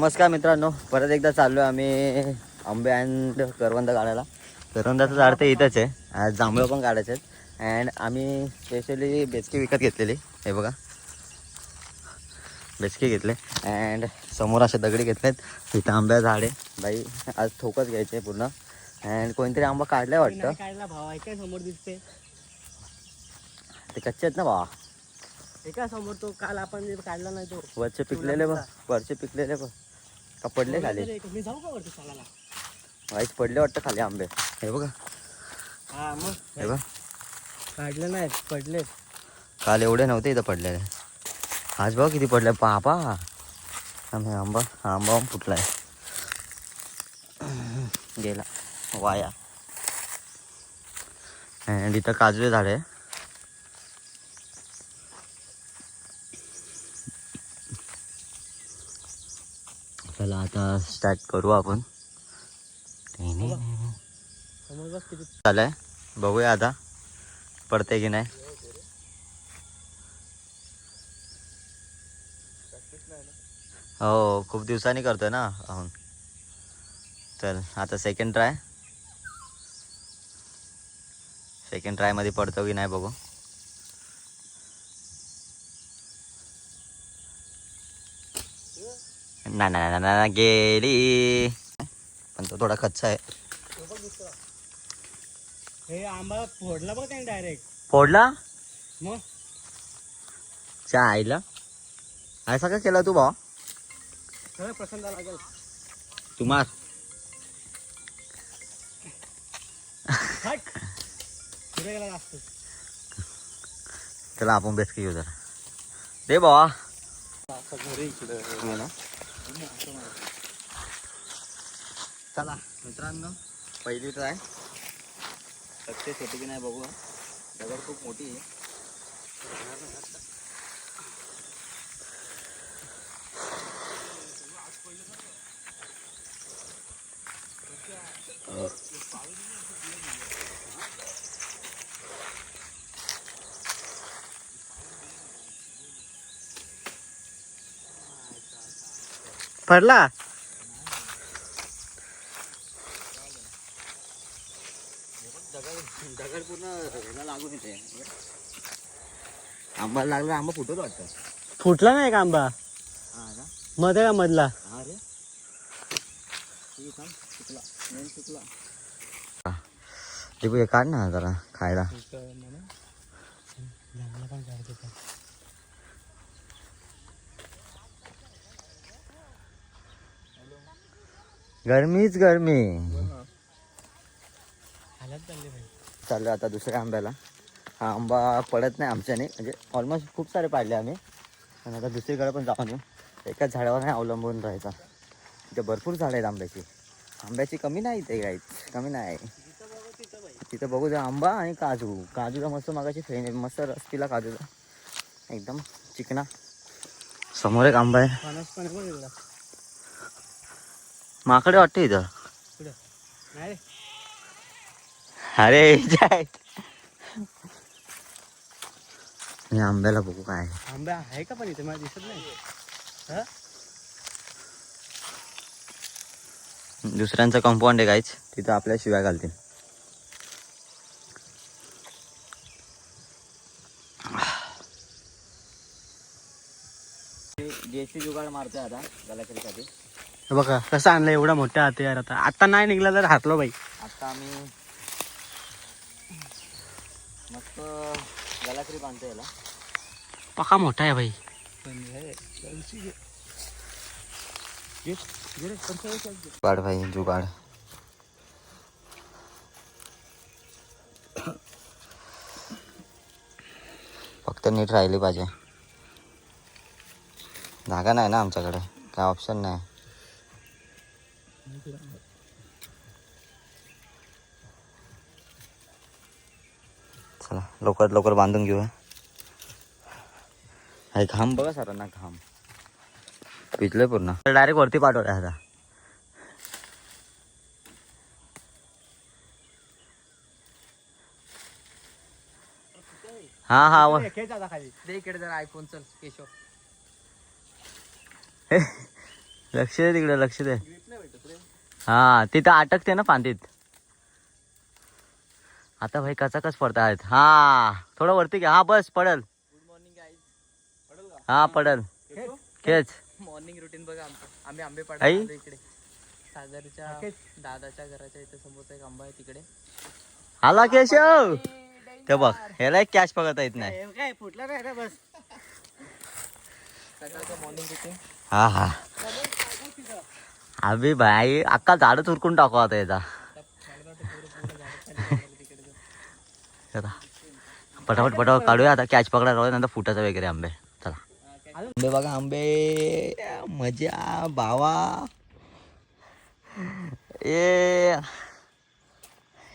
नमस्कार मित्रांनो, परत एकदा चाललो आम्ही आंबे अँड करवंद काढायला. करवंदाचं झाड तर इथंच आहे. आज जांभळं पण काढायचे आहेत. अँड आम्ही स्पेशली बेचके विकत घेतलेली. हे बघा, बेचके घेतले. अँड समोर असे दगडी घेतलेत. इथं आंब्या झाड आहे. बाई आज ठोकच घ्यायचे पूर्ण. अँड कोणतरी आंबा काढलाय वाटतं. काढला भावा, एका समोर दिसते. ते कच्चे आहेत ना भावा. एका समोर तो काल आपण जे काढला नाही तो वरचे पिकलेले बघ, वरचे पिकलेले बघ. का पडले खाली? मी जाऊ का वरती चालायला? वाईट पडले वाटतं खाली आंबे. हे बघा, हा मग हे बघ. काढले नाही, पडले. काल एवढे नव्हते इथं पडलेले. आज बघ किती पडले पापा. आंबा आंबा फुटलाय, गेला वाया. अँड इथं काजूचे झाड आहे. चला आता स्टार्ट करू आपण. समोर बस किती चालय, बघूया आता पडते की नाही. हो, खूप दिवसांनी करतोय ना अहून. चल आता सेकंड ट्राय मध्ये पडतो की नाही बघू. ना गेली, पण तो थोडा कच्चा आहे. हे आंबा फोडला बघ त्याने डायरेक्ट. फोडला मग च्या आईला. असं का केला तू भाऊ? सगळं पसंत लागेल. तू मार. पुढे गेला असतो. चला आपण बेसकी घेऊ जरा. दे भावा. चला मित्रांनो, पहिली ट्राय सक्सेस होते की नाही बघू. दगड खूप मोठी आहे. पडला. दगड पूर्ण ह्याला लागून येते. आंबा लागला, आंबा फुटत वाटतं. फुटला नाही का आंबा? हा का? मध्ये का मधला? हा रे, चुकला, मेन चुकला. हे काढ ना जरा खायला. गरमीच गरमी. चाललो आता दुसऱ्या आंब्याला. हा आंबा पडत नाही आमच्याने, म्हणजे ऑलमोस्ट खूप सारे पाडले आम्ही. पण आता दुसरीकडे पण जाऊन येऊ. एकाच झाडावर नाही अवलंबून राहायचा. इथे भरपूर झाडं आहेत आंब्याची. आंब्याची कमी नाही इथे, काहीच कमी नाही. तिथं बघू द्या आंबा आणि काजूचा मस्त मागाची फ्रेंड मस्त रस्तीला काजूचा एकदम चिकना. समोर एक आंबा आहे. माकडे वाटते इथं. अरे या आंब्याला बघू काय आंबा आहे का, पण इथे मला दिसत नाही. दुसऱ्यांचं कंपाऊंड आहे काहीच, तिथं आपल्या शिव्या घालतील. देशी जुगाड मारतोय आता गलाकरीसाठी. बघा कसं आणलं एवढा मोठा हात यार. आता नाही निघला तर हातलो बाई. आता आम्ही मस्त गलाकरी बांधतो याला. पका मोठा आहे भाई. जुगाड भाई जुगाड. फक्त नीट राहिली पाहिजे. धागा नाही ना आमच्याकडे, काय ऑप्शन नाही. चला लवकर लवकर बांधून घेऊया. अरे घाम बघा सरांना, घाम पिजलंय पूर्ण. डायरेक्ट वरती पाठवलं आता. हा हा खाली इकडे जरा आयफोन. चल केशव. लक्ष दे तिकडे, लक्ष दे. हा तिथं अटकते ना फांदीत. आता भाई कचाकच पडतायत. हा थोडं वरती घ्या. हा बस पडल. हा पडल. खेच. मॉर्निंग रुटीन बघा आमचं. आम्ही आंबे आई? पाडायला इकडे सागरच्या दादाच्या घराच्या इथे समोरचा एक आंबा आहे तिकडे. आला केशव. ते बघ ह्याला एक कॅच बघता येत नाही. काय फुटला नाही रे बस. सकाळचं मॉर्निंग रुटीन. हा हा अभि भाई अक्का झाडच उरकून टाकू आता याचा. पटापट पटापट काढूया आता. कॅच पकडा राहू नंतर फुटाचा वगैरे आंबे. चला आंबे बघा आंबे. मजा भावा. ए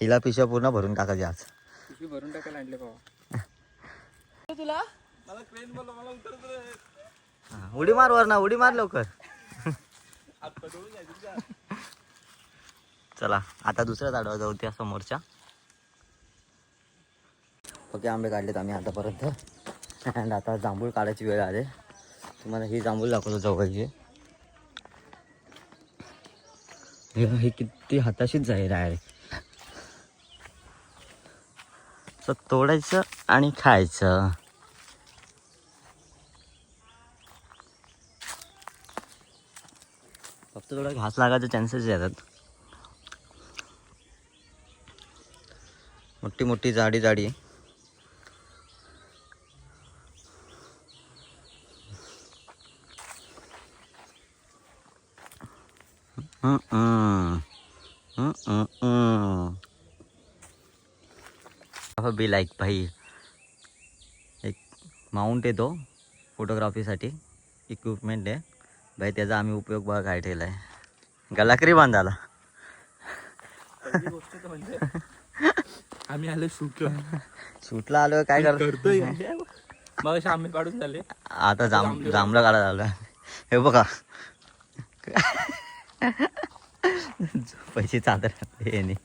हिला पिशव्या पूर्ण भरून टाकायची आज. पिशवी भरून टाकायला आणले बाबा. तुला मला क्रेन बोललो, मला उतरत. उडी मार वर ना, उडी मार लवकर. चला आता दुसऱ्या झाडावर जाऊ त्या समोरच्या. ओके आंबे काढलेत आम्ही आतापर्यंत. अँड आता जांभूळ काढायची वेळ आली. तुम्हाला ही जांभूळ दाखवतो जवळची. हे किती हाताशीच जाईल डायरेक्ट. तर तोडायचं आणि खायचं. फक्त थोडा घास लागायचे चान्सेस येतात. मोठी मोठी जाडी जाडी. बी लाईक भाई एक माउंट येतो फोटोग्राफीसाठी. इक्विपमेंट आहे भाई. त्याचा आम्ही उपयोग बघा काय ठेवला आहे. गलाकरी बांधाला. म्हणजे आम्ही आलो शूटला. शूटला आलो काय करतोय. मग असे आंबे काढून झाले. आता जांभळं काढायला आलो. हे बघा पैसे चादर हे नाही.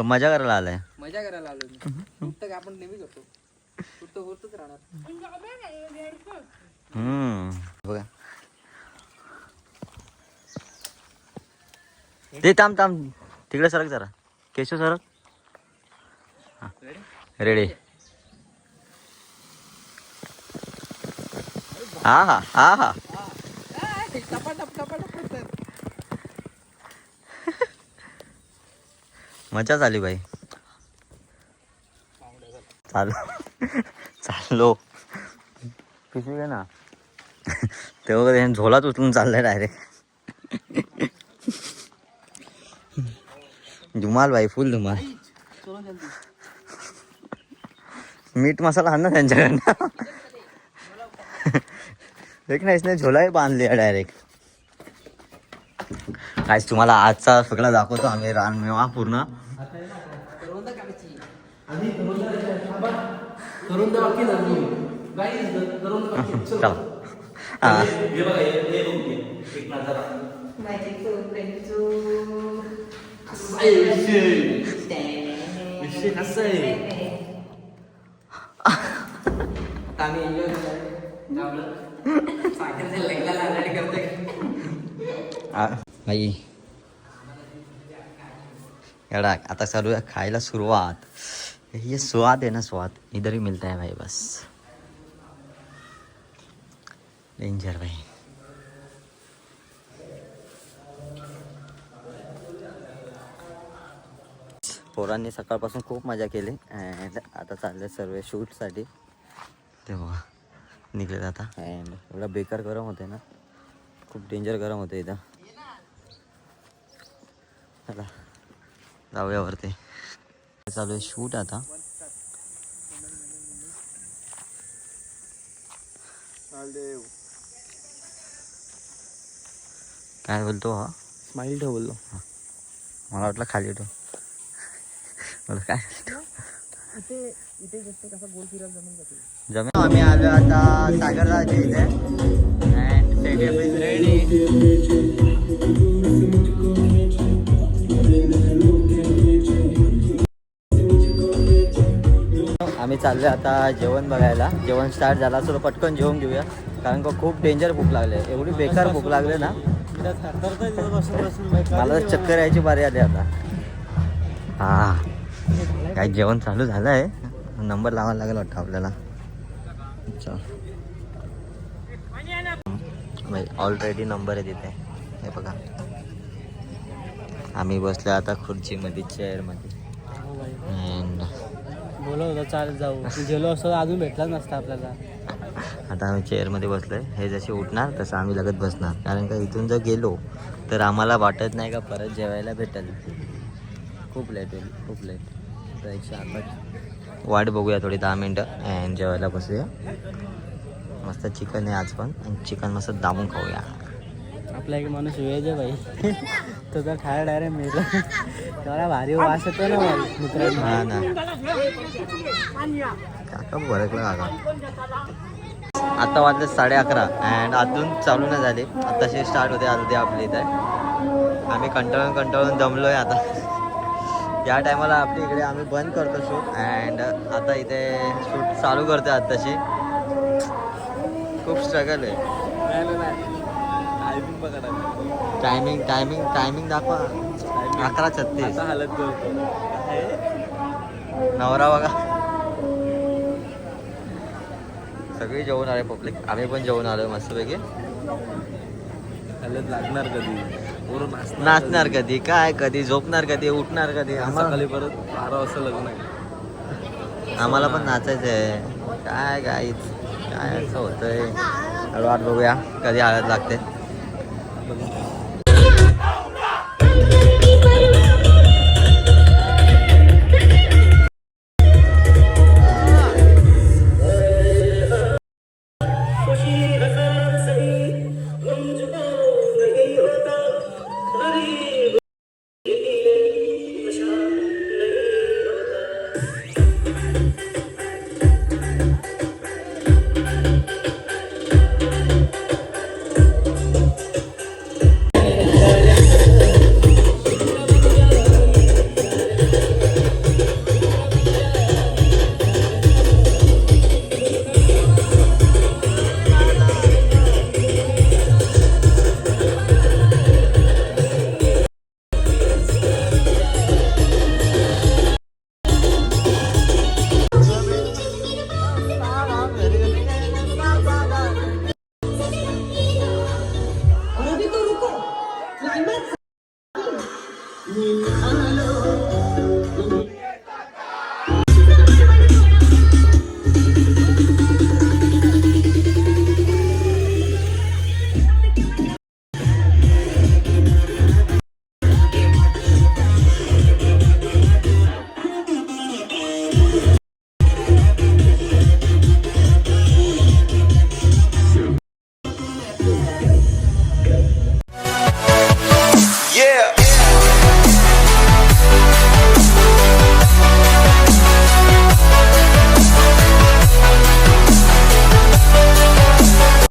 मजा करायला आलाय. मजा करायला आलो मी. शूट तर आपण नेहमी करतो. शूट तर होतच राहणार. बघा ते थांब थांब तिकडे सरक जरा. केशव सरक. रेडी. हा हा हा हा मजा झाली बाई. चाललो पिशवी घे ना. तेव्हा झोलाच उचलून चाललाय डायरेक्ट. धुमाल बाई फुल धुमाल. मीठ मसाला आण ना त्यांच्याकडनं. एक नाही झोलाही बांधली डायरेक्ट. काहीच तुम्हाला आजचा सगळा दाखवतो आम्ही. रानमेवा पूर्ण. भाई एवढा आता चालू आहे खायला सुरुवात. ये स्वाद है ना, स्वाद इधर ही मिलता है भाई. बस डेंजर भाई. पोरांनी सकाळपासून खूप मजा केली. अँड आता चालले सर्व शूटसाठी. तेव्हा निघले आता. अँड एवढा बेकार गरम होते ना, खूप डेंजर गरम होते इथं. चला जाऊया वरती. चालू आहे शूट आता. काय बोलतो हा? स्माइल ठेव बोललो. मला वाटलं खाली ठेव. मला काय इथे जस्ट कसा गोल फिरायला जमेल का ते? जमेल. आम्ही आलो आता सागरराच्या इथे. And setup is ready. आम्ही चाललोय आता जेवण बघायला. जेवण स्टार्ट झाला असं पटकन जेवून घेऊया, कारण का खूप डेंजर भूक लागली आहे. एवढी बेकार भूक लागली ना, मला तर चक्कर यायची बारी आली आता. हा काय जेवण चालू झालं आहे, नंबर लावायला लागेल वाटतं आपल्याला. चल भाई, ऑलरेडी नंबर आहे तिथे, हे बघा. आम्ही बसलो आता खुर्चीमध्ये, चेअरमध्ये. अँड बोलत होता चालत जाऊ, गेलो असतो अजून भेटलाच नसता आपल्याला. आता आम्ही चेअरमध्ये बसलोय. हे जसे उठणार तसं आम्ही लगत बसणार, कारण का इथून जर गेलो तर आम्हाला वाटत नाही का परत जेवायला भेटेल. खूप लेट होईल, खूप लेट. तर 108 वाट बघूया थोडी 10 मिनटं अँड जेवायला बसूया. मस्त चिकन आहे आज पण, आणि चिकन मस्त दाबून खाऊया. आपला एक माणूस वेज आहे भाई, तो तर खायला डायरेक्ट मिळतो. तेवढा भारी वास येतो ना भाई मित्रांनो. हा ना काका बरकला काका. आता वाजले 11:30 अँड अजून चालू नाही झाले. आताशी स्टार्ट होते अर्धे आपल्या इथे. आम्ही कंटाळून दमलोय आता. या टायमाला आपल्या इकडे आम्ही बंद करतो शूट अँड आता इथे शूट चालू करतो आताशी. खूप स्ट्रगल आहे. टायमिंग दाखवा. 11:36 हालत करतो नवरा बघा. सगळी जेवून आले पब्लिक, आम्ही पण जेवून आलो मस्तपैकी. हालत लागणार कधी, नाचणार कधी, काय कधी, झोपणार कधी, उठणार कधी. सकाळी परत 12 वाजता लग्न आहे. आम्हाला पण नाचायचं आहे. काय असं होतंय. वाट बघूया कधी हळद लागते.